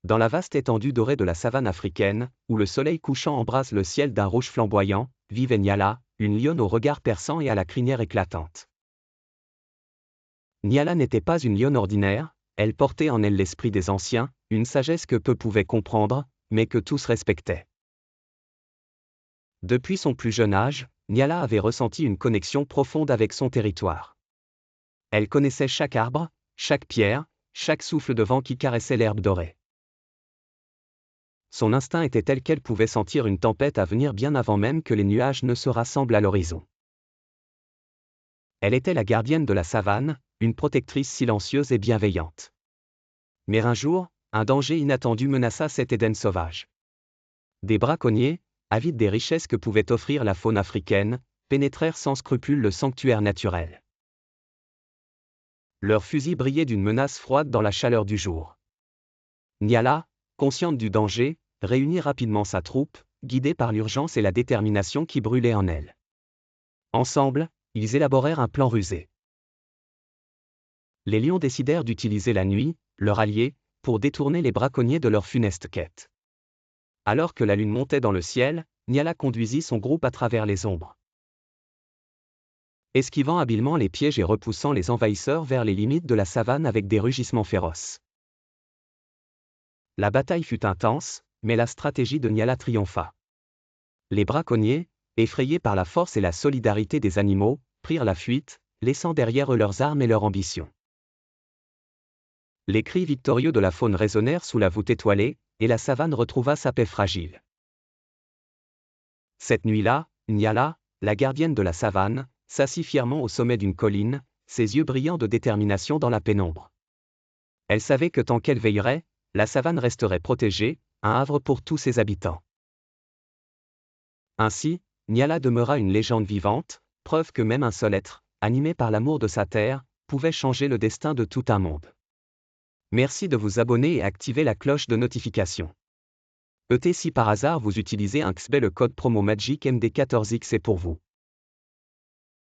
Dans la vaste étendue dorée de la savane africaine, où le soleil couchant embrase le ciel d'un rouge flamboyant, vivait Nyala, une lionne au regard perçant et à la crinière éclatante. Nyala n'était pas une lionne ordinaire, elle portait en elle l'esprit des anciens, une sagesse que peu pouvaient comprendre, mais que tous respectaient. Depuis son plus jeune âge, Nyala avait ressenti une connexion profonde avec son territoire. Elle connaissait chaque arbre, chaque pierre, chaque souffle de vent qui caressait l'herbe dorée. Son instinct était tel qu'elle pouvait sentir une tempête à venir bien avant même que les nuages ne se rassemblent à l'horizon. Elle était la gardienne de la savane, une protectrice silencieuse et bienveillante. Mais un jour, un danger inattendu menaça cet Éden sauvage. Des braconniers, avides des richesses que pouvait offrir la faune africaine, pénétrèrent sans scrupule le sanctuaire naturel. Leurs fusils brillaient d'une menace froide dans la chaleur du jour. Nyala, consciente du danger, réunit rapidement sa troupe, guidée par l'urgence et la détermination qui brûlaient en elle. Ensemble, ils élaborèrent un plan rusé. Les lions décidèrent d'utiliser la nuit, leur allié, pour détourner les braconniers de leur funeste quête. Alors que la lune montait dans le ciel, Nyala conduisit son groupe à travers les ombres. Esquivant habilement les pièges et repoussant les envahisseurs vers les limites de la savane avec des rugissements féroces. La bataille fut intense, mais la stratégie de Nyala triompha. Les braconniers, effrayés par la force et la solidarité des animaux, prirent la fuite, laissant derrière eux leurs armes et leur ambition. Les cris victorieux de la faune résonnèrent sous la voûte étoilée, et la savane retrouva sa paix fragile. Cette nuit-là, Nyala, la gardienne de la savane, s'assit fièrement au sommet d'une colline, ses yeux brillants de détermination dans la pénombre. Elle savait que tant qu'elle veillerait, la savane resterait protégée, un havre pour tous ses habitants. Ainsi, Nyala demeura une légende vivante, preuve que même un seul être, animé par l'amour de sa terre, pouvait changer le destin de tout un monde. Merci de vous abonner et activer la cloche de notification. Si par hasard vous utilisez un XP, le code promo Magic MD14X est pour vous.